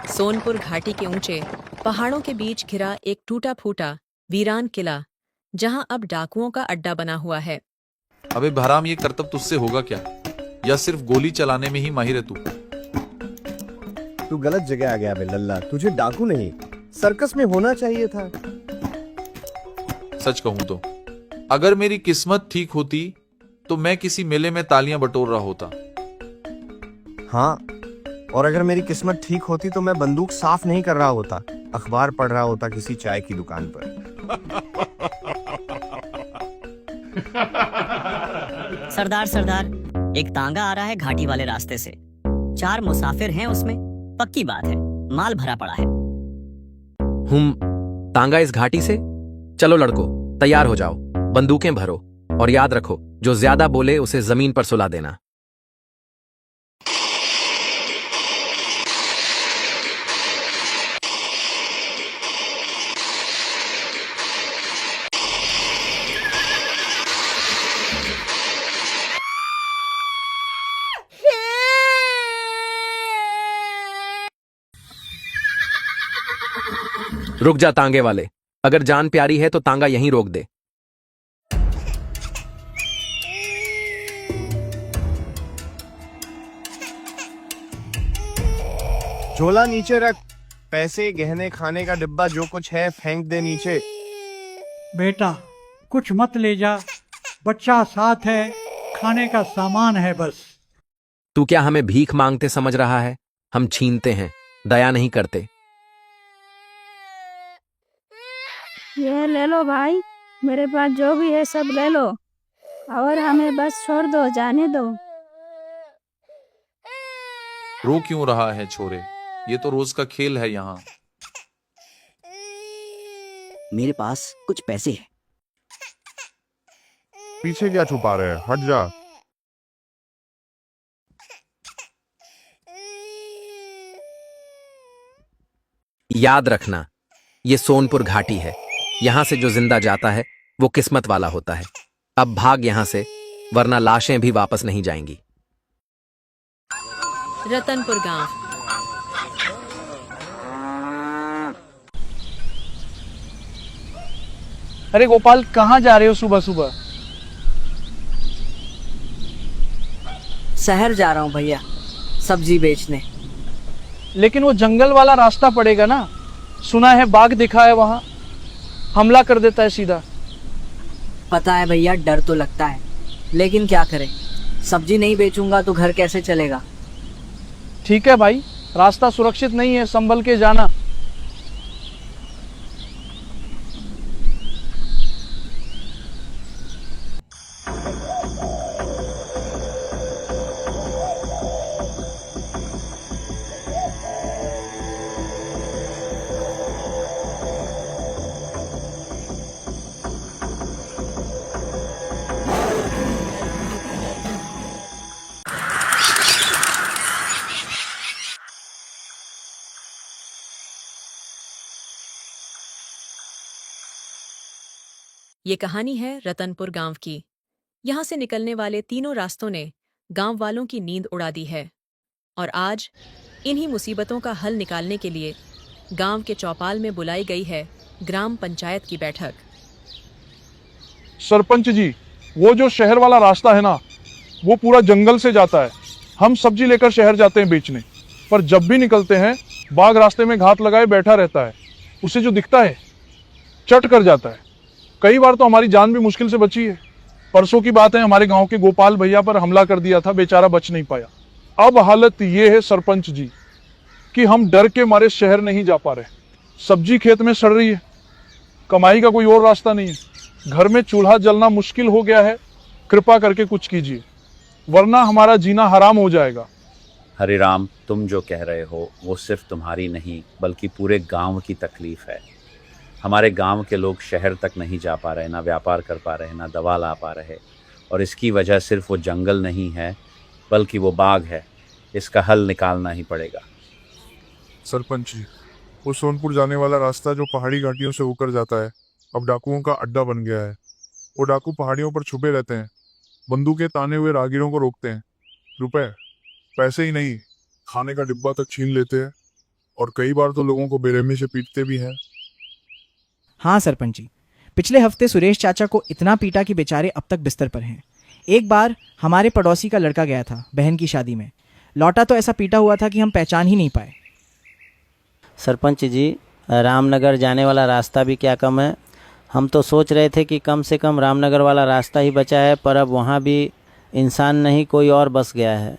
सोनपुर घाटी के ऊंचे पहाड़ों के बीच घिरा एक टूटा फूटा वीरान किला, जहां अब डाकुओं का अड्डा बना हुआ है। अबे भराम, ये करतब तुझसे होगा क्या? या सिर्फ गोली चलाने में ही माहिर है तू? तू गलत जगह आ गया बे लल्ला। तुझे डाकू नहीं, सर्कस में होना चाहिए था। सच कहूं तो अगर मेरी किस्मत ठीक होती तो मैं किसी मेले में तालियां बटोर रहा होता। हाँ, और अगर मेरी किस्मत ठीक होती तो मैं बंदूक साफ नहीं कर रहा होता, अखबार पढ़ रहा होता किसी चाय की दुकान पर। सरदार सरदार, एक तांगा आ रहा है घाटी वाले रास्ते से। 4 मुसाफिर हैं उसमें, पक्की बात है, माल भरा पड़ा है। तांगा इस घाटी से? चलो लड़को, तैयार हो जाओ, बंदूकें भरो और याद रखो, जो ज्यादा बोले उसे जमीन पर सुला देना। रुक जा तांगे वाले, अगर जान प्यारी है तो तांगा यहीं रोक दे। झोला नीचे रख, पैसे गहने खाने का डिब्बा जो कुछ है फेंक दे नीचे। बेटा कुछ मत ले जा, बच्चा साथ है, खाने का सामान है बस। तू क्या हमें भीख मांगते समझ रहा है? हम छीनते हैं, दया नहीं करते। ये ले लो भाई, मेरे पास जो भी है सब ले लो और हमें बस छोड़ दो, जाने दो। रो क्यों रहा है छोरे? ये तो रोज का खेल है यहाँ। मेरे पास कुछ पैसे हैं। पीछे क्या छुपा रहे हैं, हट जा। याद रखना, ये सोनपुर घाटी है। यहां से जो जिंदा जाता है वो किस्मत वाला होता है। अब भाग यहां से, वरना लाशें भी वापस नहीं जाएंगी। रतनपुर गांव। अरे गोपाल, कहाँ जा रहे हो सुबह सुबह? शहर जा रहा हूँ भैया, सब्जी बेचने। लेकिन वो जंगल वाला रास्ता पड़ेगा ना, सुना है बाघ दिखा है वहां, हमला कर देता है सीधा। पता है भैया, डर तो लगता है, लेकिन क्या करें, सब्जी नहीं बेचूंगा तो घर कैसे चलेगा। ठीक है भाई, रास्ता सुरक्षित नहीं है, संभल के जाना। ये कहानी है रतनपुर गांव की। यहाँ से निकलने वाले तीनों रास्तों ने गांव वालों की नींद उड़ा दी है और आज इन्हीं मुसीबतों का हल निकालने के लिए गांव के चौपाल में बुलाई गई है ग्राम पंचायत की बैठक। सरपंच जी, वो जो शहर वाला रास्ता है ना, वो पूरा जंगल से जाता है। हम सब्जी लेकर शहर जाते हैं बेचने, पर जब भी निकलते हैं बाघ रास्ते में घात लगाए बैठा रहता है। उसे जो दिखता है चट कर जाता है। कई बार तो हमारी जान भी मुश्किल से बची है। परसों की बात है, हमारे गांव के गोपाल भैया पर हमला कर दिया था, बेचारा बच नहीं पाया। अब हालत ये है सरपंच जी कि हम डर के मारे शहर नहीं जा पा रहे। सब्जी खेत में सड़ रही है, कमाई का कोई और रास्ता नहीं है, घर में चूल्हा जलना मुश्किल हो गया है। कृपा करके कुछ कीजिए, वरना हमारा जीना हराम हो जाएगा। हरे राम, तुम जो कह रहे हो वो सिर्फ तुम्हारी नहीं बल्कि पूरे गांव की तकलीफ है। हमारे गांव के लोग शहर तक नहीं जा पा रहे, ना व्यापार कर पा रहे, ना दवा ला पा रहे, और इसकी वजह सिर्फ वो जंगल नहीं है बल्कि वो बाघ है। इसका हल निकालना ही पड़ेगा। सरपंच जी, वो सोनपुर जाने वाला रास्ता जो पहाड़ी घाटियों से होकर जाता है, अब डाकुओं का अड्डा बन गया है। वो डाकू पहाड़ियों पर छुपे रहते हैं, बंदूकें ताने हुए राहगीरों को रोकते हैं, रुपए पैसे ही नहीं खाने का डिब्बा तक छीन लेते हैं और कई बार तो लोगों को बेरहमी से पीटते भी हैं। हाँ सरपंच जी, पिछले हफ्ते सुरेश चाचा को इतना पीटा कि बेचारे अब तक बिस्तर पर हैं। एक बार हमारे पड़ोसी का लड़का गया था बहन की शादी में, लौटा तो ऐसा पीटा हुआ था कि हम पहचान ही नहीं पाए। सरपंच जी, रामनगर जाने वाला रास्ता भी क्या कम है। हम तो सोच रहे थे कि कम से कम रामनगर वाला रास्ता ही बचा है, पर अब वहाँ भी इंसान नहीं कोई और बस गया है।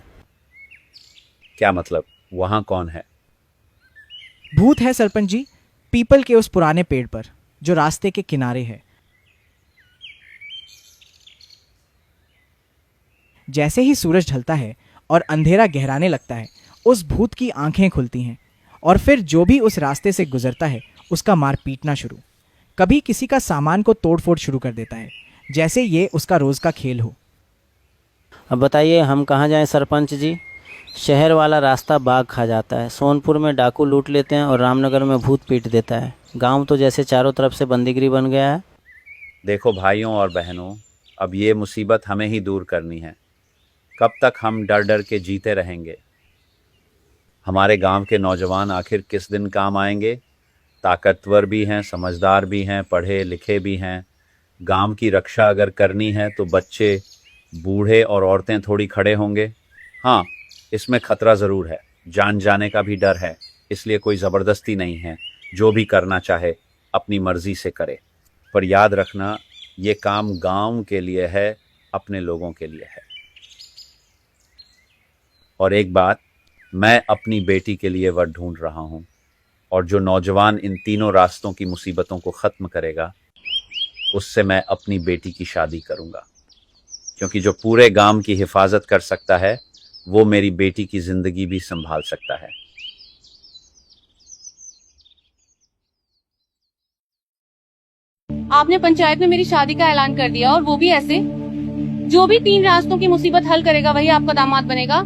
क्या मतलब? वहाँ कौन है? भूत है सरपंच जी, पीपल के उस पुराने पेड़ पर जो रास्ते के किनारे है। जैसे ही सूरज ढलता है और अंधेरा गहराने लगता है, उस भूत की आंखें खुलती हैं और फिर जो भी उस रास्ते से गुजरता है उसका मार पीटना शुरू। कभी किसी का सामान को तोड़-फोड़ शुरू कर देता है, जैसे ये उसका रोज का खेल हो। अब बताइए हम कहाँ जाएं सरपंच जी? शहर वाला रास्ता बाघ खा जाता है, सोनपुर में डाकू लूट लेते हैं और रामनगर में भूत पीट देता है। गांव तो जैसे चारों तरफ से बंदीगिरी बन गया है। देखो भाइयों और बहनों, अब ये मुसीबत हमें ही दूर करनी है। कब तक हम डर डर के जीते रहेंगे? हमारे गांव के नौजवान आखिर किस दिन काम आएंगे? ताकतवर भी हैं, समझदार भी हैं, पढ़े लिखे भी हैं। गांव की रक्षा अगर करनी है तो बच्चे, बूढ़े और औरतें थोड़ी खड़े होंगे। हाँ, इसमें खतरा ज़रूर है, जान जाने का भी डर है, इसलिए कोई ज़बरदस्ती नहीं है। जो भी करना चाहे अपनी मर्जी से करे, पर याद रखना ये काम गांव के लिए है, अपने लोगों के लिए है। और एक बात, मैं अपनी बेटी के लिए वर ढूंढ रहा हूँ, और जो नौजवान इन तीनों रास्तों की मुसीबतों को ख़त्म करेगा उससे मैं अपनी बेटी की शादी करूँगा, क्योंकि जो पूरे गांव की हिफाजत कर सकता है वो मेरी बेटी की ज़िंदगी भी संभाल सकता है। आपने पंचायत में मेरी शादी का ऐलान कर दिया, और वो भी ऐसे। जो भी 3 रास्तों की मुसीबत हल करेगा वही आपका दामाद बनेगा।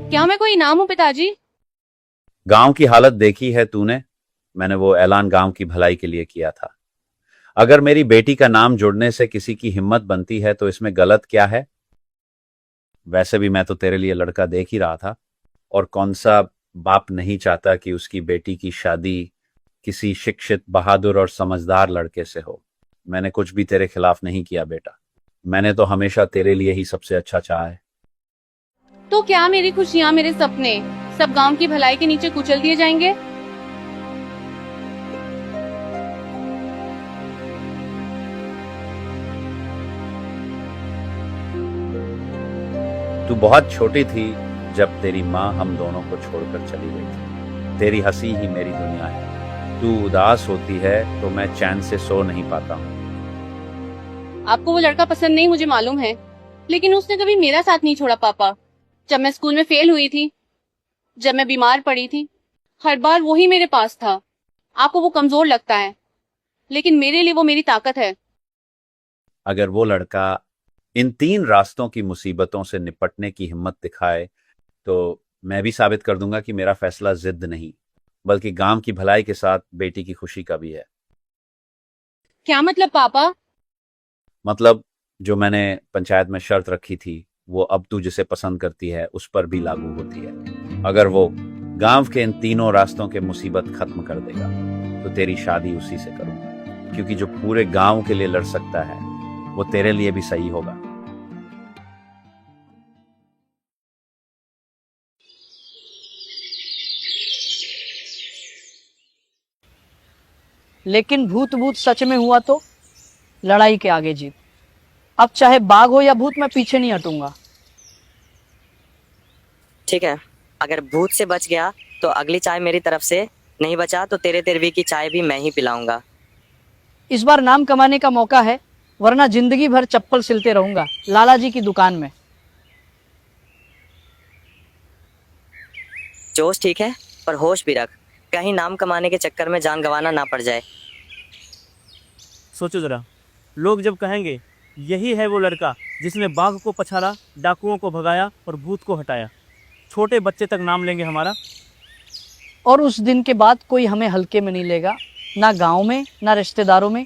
क्या मैं कोई इनाम हूँ पिताजी? गांव की हालत देखी है तूने, मैंने वो ऐलान गांव की भलाई के लिए किया था। अगर मेरी बेटी का नाम जुड़ने से किसी की हिम्मत बनती है तो इसमें गलत क्या है? वैसे भी मैं तो तेरे लिए लड़का देख ही रहा था, और कौन सा बाप नहीं चाहता कि उसकी बेटी की शादी किसी शिक्षित, बहादुर और समझदार लड़के से हो। मैंने कुछ भी तेरे खिलाफ नहीं किया बेटा, मैंने तो हमेशा तेरे लिए ही सबसे अच्छा चाहा है। तो क्या मेरी खुशियाँ, मेरे सपने सब गांव की भलाई के नीचे कुचल दिए जाएंगे? तू बहुत छोटी थी जब तेरी माँ हम दोनों को छोड़कर चली गई थी। तेरी हंसी ही मेरी दुनिया है। तू उदास होती है तो मैं चैन से सो नहीं पाता हूँ। आपको वो लड़का पसंद नहीं, मुझे मालूम है, लेकिन उसने कभी मेरा साथ नहीं छोड़ा पापा। जब मैं स्कूल में फेल हुई थी, जब मैं बीमार पड़ी थी, हर बार वो ही मेरे पास था। आपको वो कमजोर लगता है, लेकिन मेरे लिए वो मेरी ताकत है। अगर वो लड़का इन 3 रास्तों की मुसीबतों से निपटने की हिम्मत दिखाए तो मैं भी साबित कर दूंगा कि मेरा फैसला जिद नहीं, बल्कि गांव की भलाई के साथ बेटी की खुशी का भी है। क्या मतलब पापा? मतलब जो मैंने पंचायत में शर्त रखी थी वो अब तू जिसे पसंद करती है उस पर भी लागू होती है। अगर वो गांव के इन 3 रास्तों के मुसीबत खत्म कर देगा तो तेरी शादी उसी से करूंगा, क्योंकि जो पूरे गांव के लिए लड़ सकता है वो तेरे लिए भी सही होगा। लेकिन भूत भूत सच में हुआ तो लड़ाई के आगे जीत। अब चाहे बाघ हो या भूत, मैं पीछे नहीं हटूंगा। ठीक है, अगर भूत से बच गया तो अगली चाय मेरी तरफ से, नहीं बचा तो तेरे तेरवी की चाय भी मैं ही पिलाऊंगा। इस बार नाम कमाने का मौका है, वरना जिंदगी भर चप्पल सिलते रहूंगा लाला जी की दुकान में। जोश ठीक है, पर होश भी रख, कहीं नाम कमाने के चक्कर में जान गंवाना ना पड़ जाए। सोचो जरा, लोग जब कहेंगे यही है वो लड़का जिसने बाघ को पछाड़ा, डाकुओं को भगाया और भूत को हटाया, छोटे बच्चे तक नाम लेंगे हमारा। और उस दिन के बाद कोई हमें हल्के में नहीं लेगा, ना गांव में ना रिश्तेदारों में।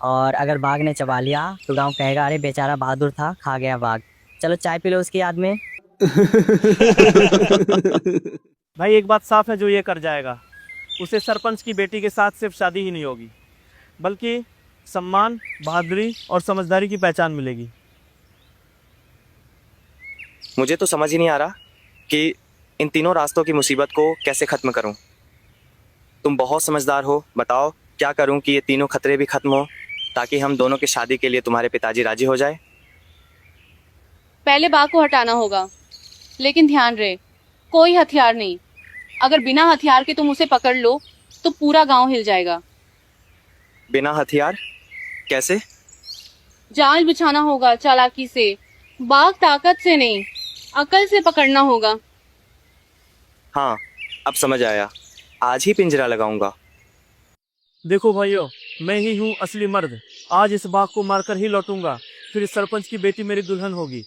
और अगर बाघ ने चबा लिया तो गांव कहेगा अरे बेचारा बहादुर था, खा गया बाघ। चलो चाय पी लो उसकी याद में। भाई एक बात साफ है, जो ये कर जाएगा उसे सरपंच की बेटी के साथ सिर्फ शादी ही नहीं होगी, बल्कि सम्मान, बहादुरी और समझदारी की पहचान मिलेगी। मुझे तो समझ ही नहीं आ रहा कि इन तीनों रास्तों की मुसीबत को कैसे खत्म करूं। तुम बहुत समझदार हो, बताओ क्या करूं कि ये तीनों खतरे भी खत्म हो, ताकि हम दोनों की शादी के लिए तुम्हारे पिताजी राजी हो जाए। पहले बाघ को हटाना होगा, लेकिन ध्यान रहे कोई हथियार नहीं। अगर बिना हथियार के तुम उसे पकड़ लो तो पूरा गांव हिल जाएगा। बिना हथियार कैसे? जाल बिछाना होगा चालाकी से, बाघ ताकत से नहीं अकल से पकड़ना होगा। हाँ, अब समझ आया, आज ही पिंजरा लगाऊंगा। देखो भाइयों, मैं ही हूँ असली मर्द। आज इस बाघ को मारकर ही लौटूंगा, फिर इस सरपंच की बेटी मेरी दुल्हन होगी।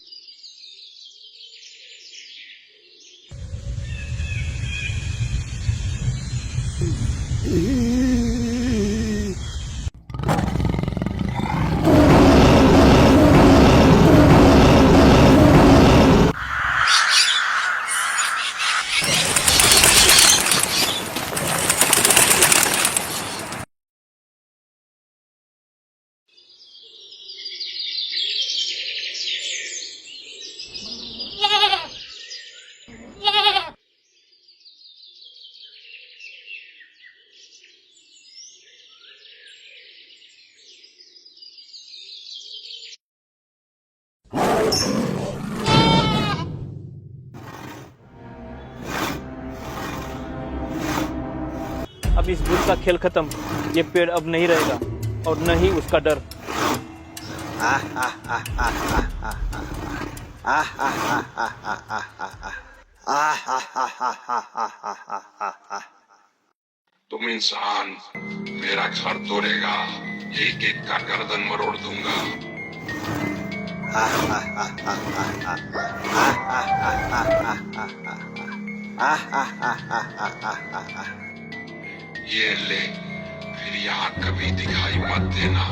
अब इस भूत का खेल खत्म। ये पेड़ अब नहीं रहेगा और न ही उसका डर। तुम इंसान मेरा घर तोड़ेगा, एक एक का गर्दन मरोड़ दूंगा। ये ले, फिर यहाँ कभी दिखाई मत देना।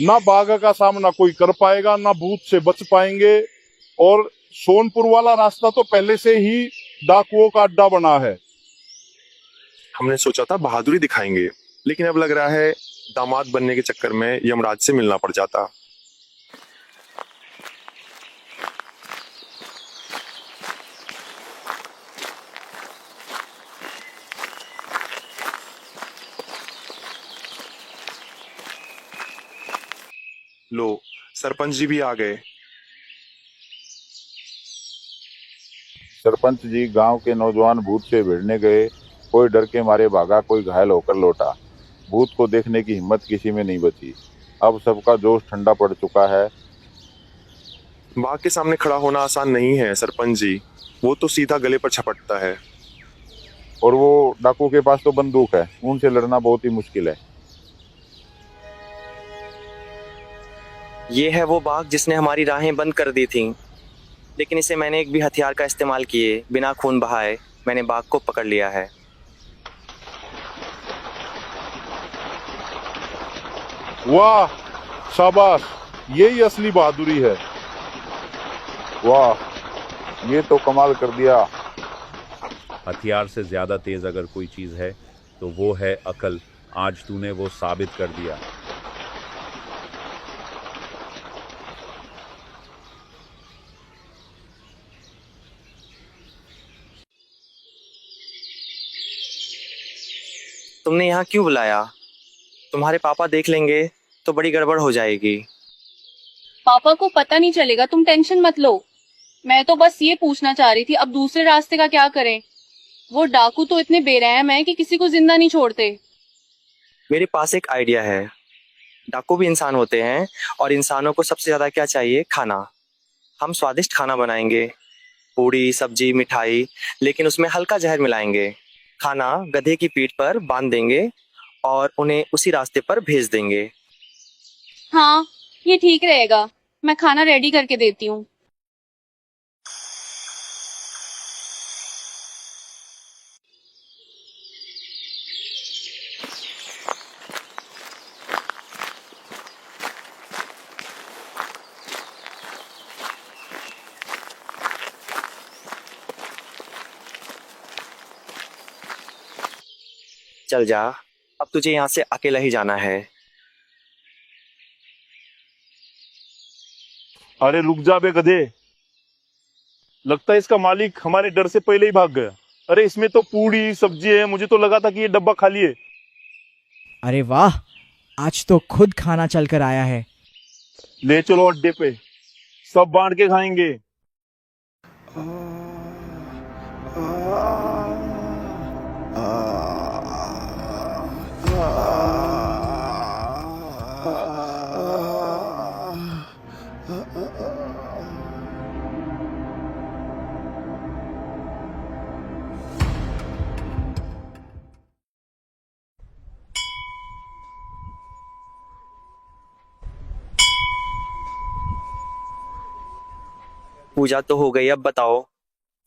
ना बाघ का सामना कोई कर पाएगा, ना भूत से बच पाएंगे। और सोनपुर वाला रास्ता तो पहले से ही डाकुओं का अड्डा बना है। हमने सोचा था बहादुरी दिखाएंगे, लेकिन अब लग रहा है दामाद बनने के चक्कर में यमराज से मिलना पड़ जाता। लो, सरपंच जी भी आ गए। सरपंच जी गांव के नौजवान भूत से भिड़ने गए। कोई डर के मारे भागा, कोई घायल होकर लौटा। भूत को देखने की हिम्मत किसी में नहीं बची। अब सबका जोश ठंडा पड़ चुका है। बाघ के सामने खड़ा होना आसान नहीं है सरपंच जी, वो तो सीधा गले पर झपटता है। और वो डाकू के पास तो बंदूक है, उनसे लड़ना बहुत ही मुश्किल है। ये है वो बाघ जिसने हमारी राहें बंद कर दी थीं, लेकिन इसे मैंने एक भी हथियार का इस्तेमाल किए बिना खून बहाए मैंने बाघ को पकड़ लिया है। वाह, शाबाश, यही असली बहादुरी है। वाह, ये तो कमाल कर दिया। हथियार से ज्यादा तेज अगर कोई चीज है तो वो है अकल। आज तूने वो साबित कर दिया। तुमने यहाँ क्यों बुलाया? तुम्हारे पापा देख लेंगे तो बड़ी गड़बड़ हो जाएगी। पापा को पता नहीं चलेगा, तुम टेंशन मत लो। मैं तो बस ये पूछना चाह रही थी, अब दूसरे रास्ते का क्या करें? वो डाकू तो इतने बेरहम है कि किसी को जिंदा नहीं छोड़ते। मेरे पास एक आइडिया है। डाकू भी इंसान होते हैं और इंसानों को सबसे ज्यादा क्या चाहिए? खाना। हम स्वादिष्ट खाना बनाएंगे, पूड़ी, सब्जी, मिठाई, लेकिन उसमें हल्का जहर मिलाएंगे। खाना गधे की पीठ पर बांध देंगे और उन्हें उसी रास्ते पर भेज देंगे। हाँ, ये ठीक रहेगा। मैं खाना रेडी करके देती हूँ। चल जा, अब तुझे यहाँ से अकेला ही जाना है। अरे रुक जा बे गधे, लगता है इसका मालिक हमारे डर से पहले ही भाग गया। अरे इसमें तो पूड़ी सब्जी है, मुझे तो लगा था कि ये डब्बा खाली है। अरे वाह, आज तो खुद खाना चल कर आया है। ले चलो अड्डे पे, सब बांट के खाएंगे। पूजा तो हो गई, अब बताओ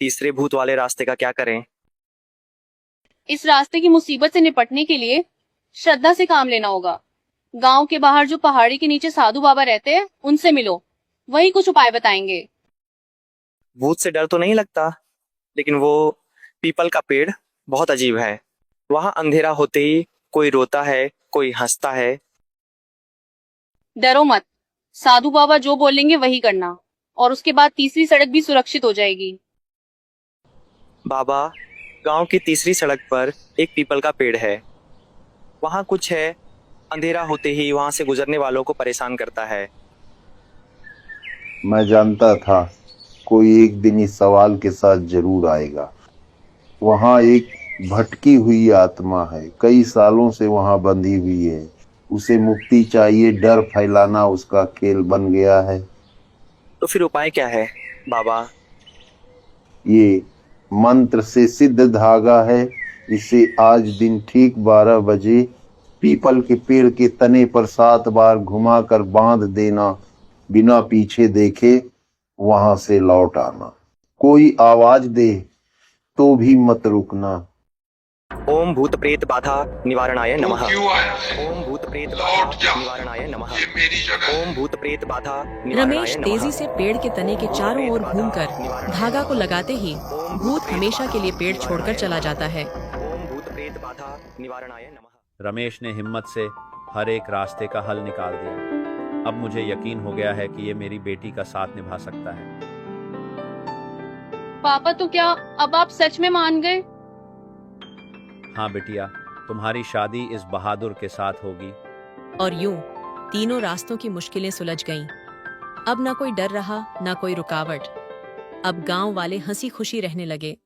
तीसरे भूत वाले रास्ते का क्या करें? इस रास्ते की मुसीबत से निपटने के लिए श्रद्धा से काम लेना होगा। गांव के बाहर जो पहाड़ी के नीचे साधु बाबा रहते हैं, उनसे मिलो, वही कुछ उपाय बताएंगे। भूत से डर तो नहीं लगता, लेकिन वो पीपल का पेड़ बहुत अजीब है। वहां अंधेरा होते ही कोई रोता है, कोई हंसता है। डरो मत, साधु बाबा जो बोलेंगे वही करना, और उसके बाद तीसरी सड़क भी सुरक्षित हो जाएगी। बाबा, गांव की तीसरी सड़क पर एक पीपल का पेड़ है। वहां कुछ है, अंधेरा होते ही वहां से गुजरने वालों को परेशान करता है। मैं जानता था कोई एक दिन इस सवाल के साथ जरूर आएगा। वहां एक भटकी हुई आत्मा है, कई सालों से वहां बंधी हुई है। उसे मुक्ति चाहिए, डर फैलाना उसका खेल बन गया है। तो फिर उपाय क्या है बाबा? ये मंत्र से सिद्ध धागा है। इसे आज दिन ठीक 12 बजे पीपल के पेड़ के तने पर 7 बार घुमाकर बांध देना, बिना पीछे देखे वहां से लौट आना। कोई आवाज दे तो भी मत रुकना। ओम भूत प्रेत बाधा निवारणाय नमः। क्यों आया है? ओम भूत प्रेत बाधा निवारणाय नमः। ये मेरी जगह है। ओम भूत प्रेत बाधा निवारणाय रमेश नमः। तेजी से पेड़ के तने के चारों ओर घूमकर धागा को लगाते ही भूत हमेशा के लिए पेड़ छोड़कर चला जाता है। ओम भूत प्रेत बाधा निवारणाय नमः। रमेश ने हिम्मत से हर एक रास्ते का हल निकाल दिया। अब मुझे यकीन हो गया है कि ये मेरी बेटी का साथ निभा सकता है। पापा, तो क्या अब आप सच में मान गए? हाँ बिटिया, तुम्हारी शादी इस बहादुर के साथ होगी। और यूं तीनों रास्तों की मुश्किलें सुलझ गईं। अब ना कोई डर रहा, ना कोई रुकावट। अब गांव वाले हंसी खुशी रहने लगे।